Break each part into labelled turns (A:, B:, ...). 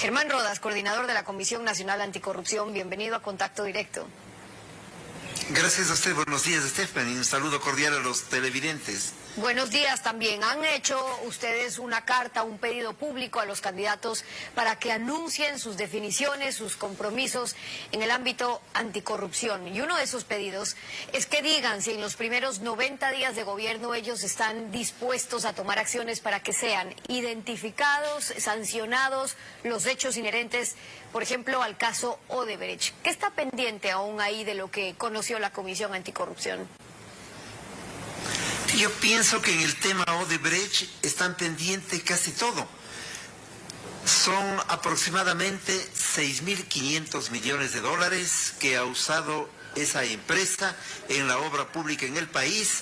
A: Germán Rodas, coordinador de la Comisión Nacional Anticorrupción, bienvenido a Contacto Directo.
B: Gracias a usted, buenos días, Stephanie, un saludo cordial a los televidentes.
A: Buenos días también. Han hecho ustedes una carta, un pedido público a los candidatos para que anuncien sus definiciones, sus compromisos en el ámbito anticorrupción. Y uno de esos pedidos es que digan si en los primeros 90 días de gobierno ellos están dispuestos a tomar acciones para que sean identificados, sancionados los hechos inherentes, por ejemplo, al caso Odebrecht. ¿Qué está pendiente aún ahí de lo que conoció la Comisión Anticorrupción?
B: Yo pienso que en el tema Odebrecht están pendientes casi todo. Son aproximadamente 6.500 millones de dólares que ha usado esa empresa en la obra pública en el país,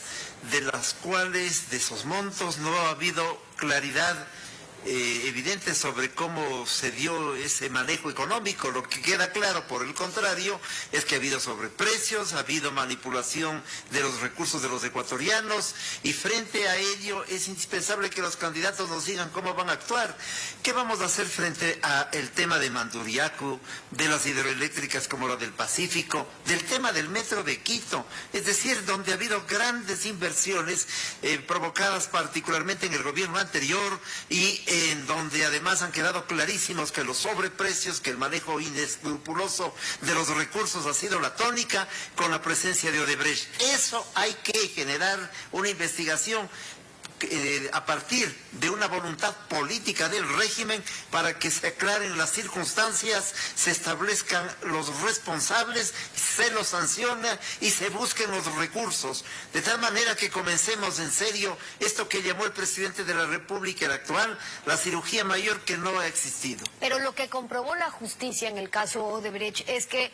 B: de las cuales, de esos montos, no ha habido claridad evidente sobre cómo se dio ese manejo económico. Lo que queda claro, por el contrario, es que ha habido sobreprecios, ha habido manipulación de los recursos de los ecuatorianos, y frente a ello es indispensable que los candidatos nos digan cómo van a actuar. ¿Qué vamos a hacer frente al tema de Manduriaco, de las hidroeléctricas como la del Pacífico, del tema del metro de Quito? Es decir, donde ha habido grandes inversiones provocadas particularmente en el gobierno anterior, y en donde además han quedado clarísimos que los sobreprecios, que el manejo inescrupuloso de los recursos ha sido la tónica con la presencia de Odebrecht. Eso hay que generar una investigación a partir de una voluntad política del régimen para que se aclaren las circunstancias, se establezcan los responsables, se los sanciona y se busquen los recursos, de tal manera que comencemos en serio esto que llamó el presidente de la República, el actual, la cirugía mayor que no ha existido.
A: Pero lo que comprobó la justicia en el caso Odebrecht es que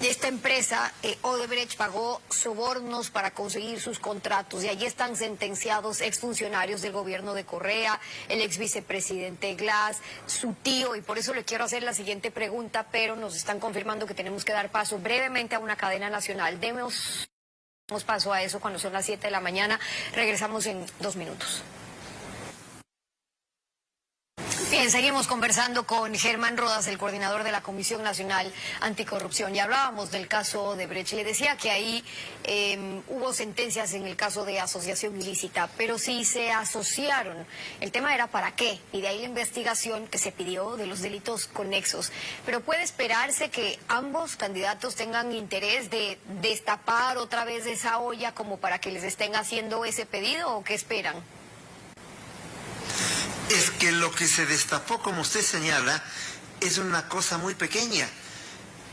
A: esta empresa, Odebrecht, pagó sobornos para conseguir sus contratos, y allí están sentenciados exfuncionarios del gobierno de Correa, el ex vicepresidente Glass, su tío, y por eso le quiero hacer la siguiente pregunta, pero nos están confirmando que tenemos que dar paso brevemente a una cadena nacional. Demos paso a eso cuando son las 7 de la mañana. Regresamos en 2 minutos. Bien, seguimos conversando con Germán Rodas, el coordinador de la Comisión Nacional Anticorrupción. Y hablábamos del caso Odebrecht. Le decía que ahí hubo sentencias en el caso de asociación ilícita, pero si se asociaron, el tema era para qué, y de ahí la investigación que se pidió de los delitos conexos. Pero ¿puede esperarse que ambos candidatos tengan interés de destapar otra vez esa olla como para que les estén haciendo ese pedido, o qué esperan?
B: Es que lo que se destapó, como usted señala, es una cosa muy pequeña.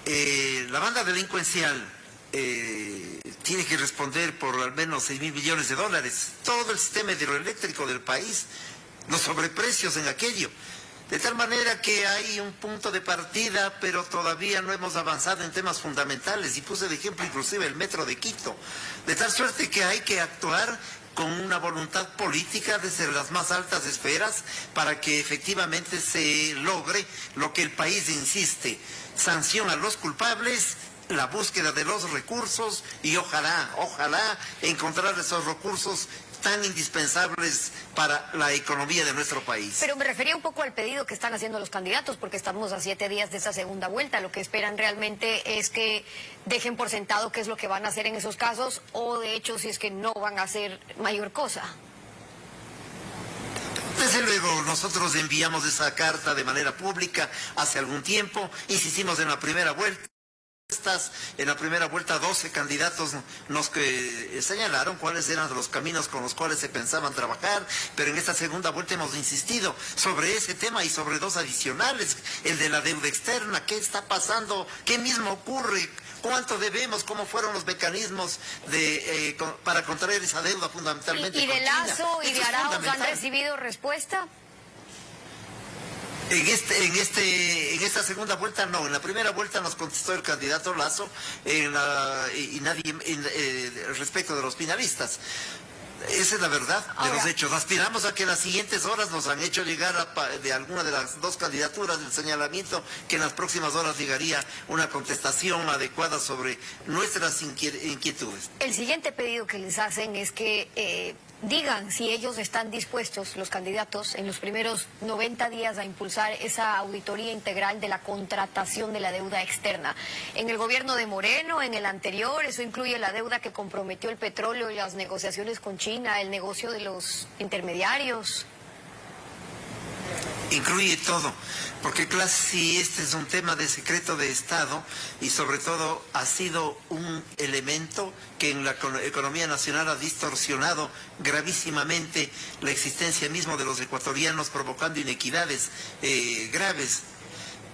B: La banda delincuencial tiene que responder por al menos 6.000 millones de dólares. Todo el sistema hidroeléctrico del país, los sobreprecios en aquello. De tal manera que hay un punto de partida, pero todavía no hemos avanzado en temas fundamentales. Y puse de ejemplo inclusive el metro de Quito. De tal suerte que hay que actuar con una voluntad política desde las más altas esferas para que efectivamente se logre lo que el país insiste: sanción a los culpables, la búsqueda de los recursos y ojalá encontrar esos recursos tan indispensables para la economía de nuestro país.
A: Pero me refería un poco al pedido que están haciendo los candidatos, porque estamos a 7 días de esa segunda vuelta. Lo que esperan realmente es que dejen por sentado qué es lo que van a hacer en esos casos, o de hecho si es que no van a hacer mayor cosa.
B: Desde luego, nosotros enviamos esa carta de manera pública hace algún tiempo, insistimos en la primera vuelta. En la primera vuelta 12 candidatos nos señalaron cuáles eran los caminos con los cuales se pensaban trabajar, pero en esta segunda vuelta hemos insistido sobre ese tema y sobre 2 adicionales, el de la deuda externa. ¿Qué está pasando? ¿Qué mismo ocurre? ¿Cuánto debemos? ¿Cómo fueron los mecanismos para contraer esa deuda fundamentalmente?
A: ¿Y de Lazo y de Arauz han recibido respuesta?
B: En esta segunda vuelta no. En la primera vuelta nos contestó el candidato Lazo respecto de los finalistas. Esa es la verdad de los hechos. Aspiramos a que en las siguientes horas nos han hecho llegar de alguna de las 2 candidaturas del señalamiento, que en las próximas horas llegaría una contestación adecuada sobre nuestras inquietudes.
A: El siguiente pedido que les hacen es que digan si ellos están dispuestos, los candidatos, en los primeros 90 días a impulsar esa auditoría integral de la contratación de la deuda externa. En el gobierno de Moreno, en el anterior, eso incluye la deuda que comprometió el petróleo y las negociaciones con China, el negocio de los intermediarios.
B: Incluye todo, porque claro, si este es un tema de secreto de Estado y sobre todo ha sido un elemento que en la economía nacional ha distorsionado gravísimamente la existencia misma de los ecuatorianos, provocando inequidades graves.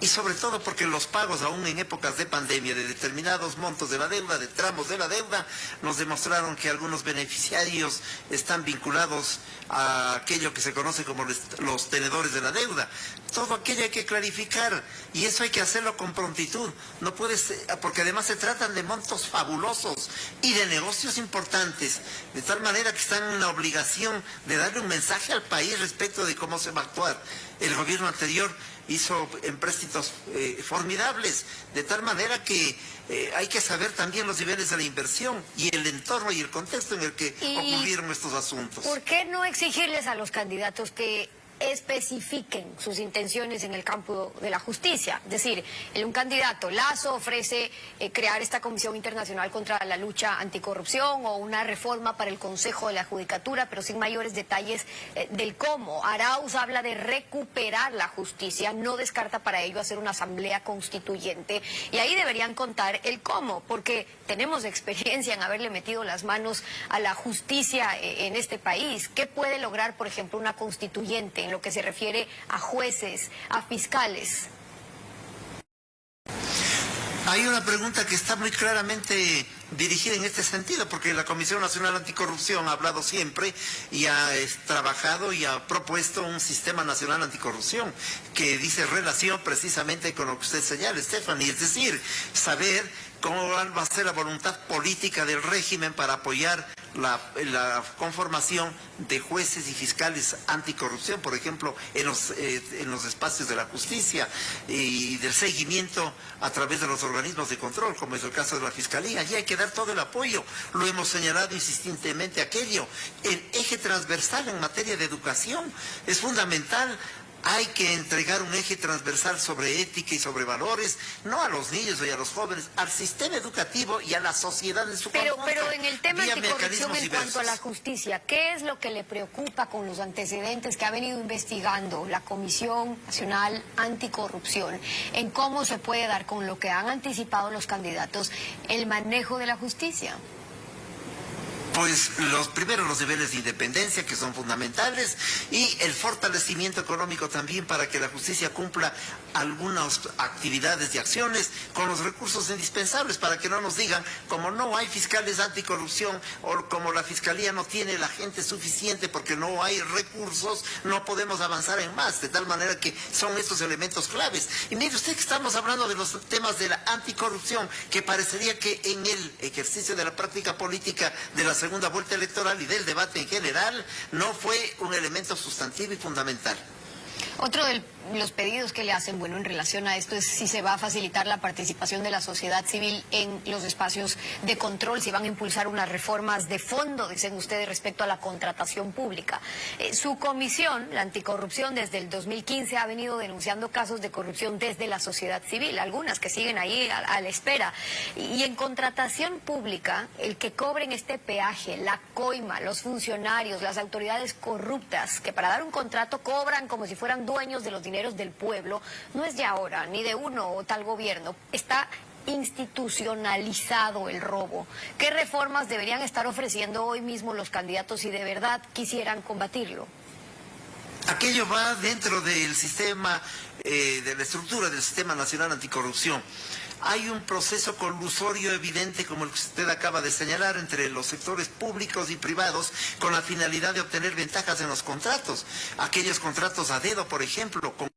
B: Y sobre todo porque los pagos, aún en épocas de pandemia, de determinados montos de la deuda, de tramos de la deuda, nos demostraron que algunos beneficiarios están vinculados a aquello que se conoce como los tenedores de la deuda. Todo aquello hay que clarificar y eso hay que hacerlo con prontitud. No puede ser, porque además se tratan de montos fabulosos y de negocios importantes, de tal manera que están en la obligación de darle un mensaje al país respecto de cómo se va a actuar. El gobierno anterior hizo empréstitos formidables, de tal manera que hay que saber también los niveles de la inversión y el entorno y el contexto en el que ocurrieron estos asuntos.
A: ¿Por qué no exigirles a los candidatos que especifiquen sus intenciones en el campo de la justicia? Es decir, un candidato Lazo ofrece crear esta Comisión Internacional contra la Lucha Anticorrupción o una reforma para el Consejo de la Judicatura, pero sin mayores detalles del cómo. Arauz habla de recuperar la justicia, no descarta para ello hacer una asamblea constituyente y ahí deberían contar el cómo, porque tenemos experiencia en haberle metido las manos a la justicia en este país. ¿Qué puede lograr, por ejemplo, una constituyente en lo que se refiere a jueces, a fiscales?
B: Hay una pregunta que está muy claramente dirigida en este sentido, porque la Comisión Nacional Anticorrupción ha hablado siempre y ha trabajado y ha propuesto un sistema nacional anticorrupción que dice relación precisamente con lo que usted señala, Stephanie, es decir, saber cómo va a ser la voluntad política del régimen para apoyar la conformación de jueces y fiscales anticorrupción, por ejemplo, en los espacios de la justicia y del seguimiento a través de los organismos de control, como es el caso de la Fiscalía. Allí hay que dar todo el apoyo. Lo hemos señalado insistentemente aquello. El eje transversal en materia de educación es fundamental. Hay que entregar un eje transversal sobre ética y sobre valores, no a los niños y a los jóvenes, al sistema educativo y a la sociedad en su conjunto.
A: Pero en el tema anticorrupción, en cuanto a la justicia, ¿qué es lo que le preocupa con los antecedentes que ha venido investigando la Comisión Nacional Anticorrupción en cómo se puede dar, con lo que han anticipado los candidatos, el manejo de la justicia?
B: Pues primero los niveles de independencia, que son fundamentales, y el fortalecimiento económico también para que la justicia cumpla algunas actividades y acciones con los recursos indispensables, para que no nos digan, como no hay fiscales anticorrupción o como la Fiscalía no tiene la gente suficiente porque no hay recursos, no podemos avanzar en más, de tal manera que son estos elementos claves. Y mire usted que estamos hablando de los temas de la anticorrupción, que parecería que en el ejercicio de la práctica política de la segunda vuelta electoral y del debate en general no fue un elemento sustantivo y fundamental.
A: Otro de los pedidos que le hacen, bueno, en relación a esto es si se va a facilitar la participación de la sociedad civil en los espacios de control, si van a impulsar unas reformas de fondo, dicen ustedes, respecto a la contratación pública. Su comisión, la anticorrupción, desde el 2015 ha venido denunciando casos de corrupción desde la sociedad civil, algunas que siguen ahí a la espera. Y en contratación pública, el que cobren este peaje, la coima, los funcionarios, las autoridades corruptas, que para dar un contrato cobran como si fueran dueños de los dineros del pueblo, no es de ahora, ni de uno o tal gobierno. Está institucionalizado el robo. ¿Qué reformas deberían estar ofreciendo hoy mismo los candidatos si de verdad quisieran combatirlo?
B: Aquello va dentro del sistema, de la estructura del Sistema Nacional Anticorrupción. Hay un proceso colusorio evidente, como el que usted acaba de señalar, entre los sectores públicos y privados, con la finalidad de obtener ventajas en los contratos. Aquellos contratos a dedo, por ejemplo, con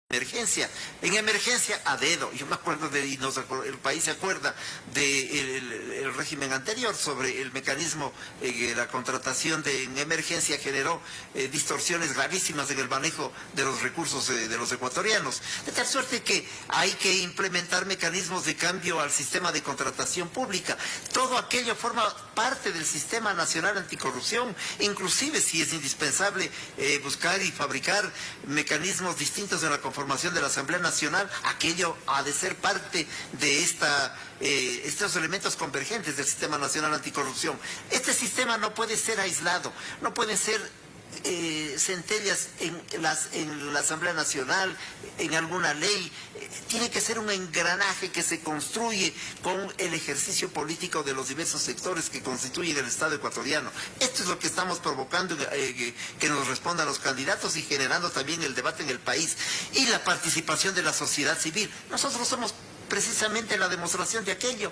B: emergencia. En emergencia a dedo. Yo me acuerdo el país se acuerda del régimen anterior sobre el mecanismo, la contratación en emergencia generó distorsiones gravísimas en el manejo de los recursos de los ecuatorianos. De tal suerte que hay que implementar mecanismos de cambio al sistema de contratación pública. Todo aquello forma parte del sistema nacional anticorrupción, inclusive si es indispensable buscar y fabricar mecanismos distintos en la formación de la Asamblea Nacional, aquello ha de ser parte de estos elementos convergentes del Sistema Nacional Anticorrupción. Este sistema no puede ser aislado, no puede ser centellas en la Asamblea Nacional, en alguna ley. Tiene que ser un engranaje que se construye con el ejercicio político de los diversos sectores que constituyen el Estado ecuatoriano. Esto es lo que estamos provocando, que nos respondan los candidatos y generando también el debate en el país y la participación de la sociedad civil. Nosotros somos precisamente la demostración de aquello.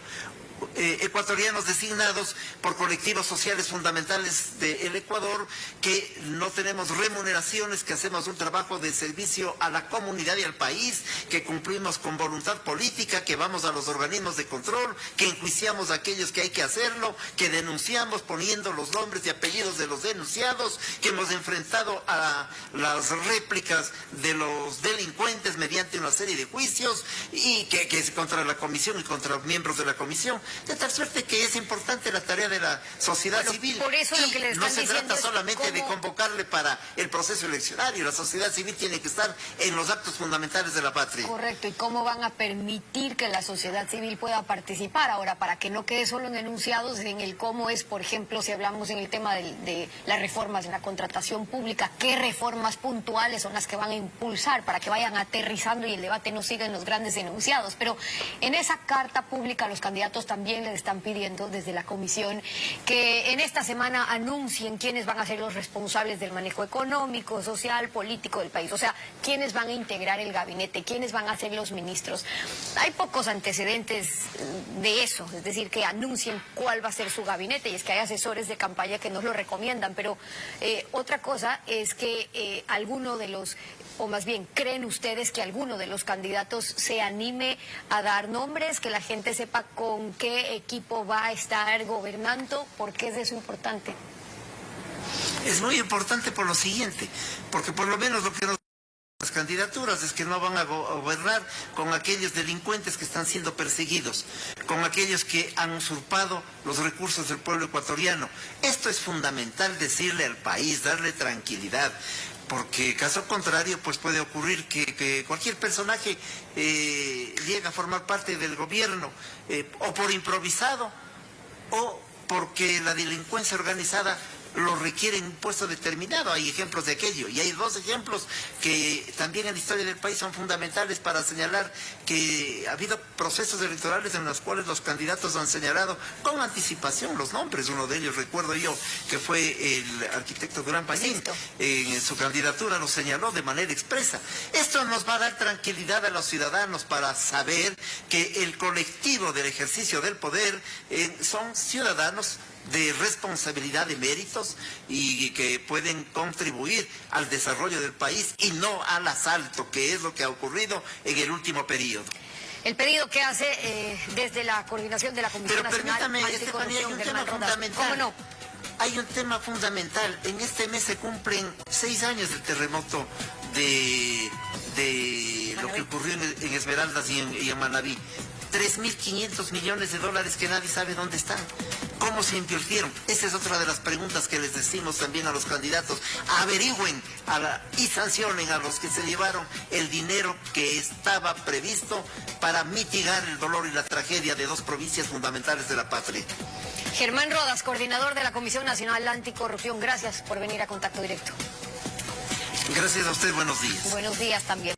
B: Ecuatorianos designados por colectivos sociales fundamentales del Ecuador, que no tenemos remuneraciones, que hacemos un trabajo de servicio a la comunidad y al país, que cumplimos con voluntad política, que vamos a los organismos de control, que enjuiciamos a aquellos que hay que hacerlo, que denunciamos poniendo los nombres y apellidos de los denunciados, que hemos enfrentado a las réplicas de los delincuentes mediante una serie de juicios y que es contra la comisión y contra miembros de la comisión. De tal suerte que es importante la tarea de la sociedad civil.
A: Por eso lo que le están
B: no se trata solamente de convocarle para el proceso eleccionario. La sociedad civil tiene que estar en los actos fundamentales de la patria.
A: Correcto. ¿Y cómo van a permitir que la sociedad civil pueda participar ahora, para que no quede solo en enunciados, en el cómo es, por ejemplo, si hablamos en el tema de las reformas en la contratación pública, qué reformas puntuales son las que van a impulsar para que vayan aterrizando y el debate no siga en los grandes enunciados? Pero en esa carta pública los candidatos también le están pidiendo desde la comisión que en esta semana anuncien quiénes van a ser los responsables del manejo económico, social, político del país. O sea, quiénes van a integrar el gabinete, quiénes van a ser los ministros. Hay pocos antecedentes de eso, es decir, que anuncien cuál va a ser su gabinete, y es que hay asesores de campaña que nos lo recomiendan, pero otra cosa es que alguno de los, o más bien, ¿creen ustedes que alguno de los candidatos se anime a dar nombres, que la gente sepa con qué equipo va a estar gobernando? ¿Por qué es eso importante?
B: Es muy importante por lo siguiente, porque por lo menos lo que nos las candidaturas es que no van a gobernar con aquellos delincuentes que están siendo perseguidos, con aquellos que han usurpado los recursos del pueblo ecuatoriano. Esto es fundamental decirle al país, darle tranquilidad, porque caso contrario pues puede ocurrir que cualquier personaje llegue a formar parte del gobierno, o por improvisado o porque la delincuencia organizada lo requiere en un puesto determinado. Hay ejemplos de aquello, y hay dos ejemplos que también en la historia del país son fundamentales para señalar que ha habido procesos electorales en los cuales los candidatos han señalado con anticipación los nombres. Uno de ellos, recuerdo yo, que fue el arquitecto Durán Ballín, en su candidatura lo señaló de manera expresa. Esto nos va a dar tranquilidad a los ciudadanos para saber que el colectivo del ejercicio del poder son ciudadanos de responsabilidad, de méritos, y que pueden contribuir al desarrollo del país y no al asalto, que es lo que ha ocurrido en el último periodo.
A: El pedido que hace desde la coordinación de la Comisión Nacional Anticorrupción,
B: hay un tema fundamental.
A: ¿Cómo no?
B: Hay un tema fundamental. En este mes se cumplen 6 años del terremoto de lo que ocurrió en Esmeraldas y en Manabí. 3.500 millones de dólares que nadie sabe dónde están. ¿Cómo se invirtieron? Esa es otra de las preguntas que les decimos también a los candidatos. Averigüen y sancionen a los que se llevaron el dinero que estaba previsto para mitigar el dolor y la tragedia de dos provincias fundamentales de la patria.
A: Germán Rodas, coordinador de la Comisión Nacional Anticorrupción, gracias por venir a Contacto Directo.
B: Gracias a usted, buenos días.
A: Buenos días también.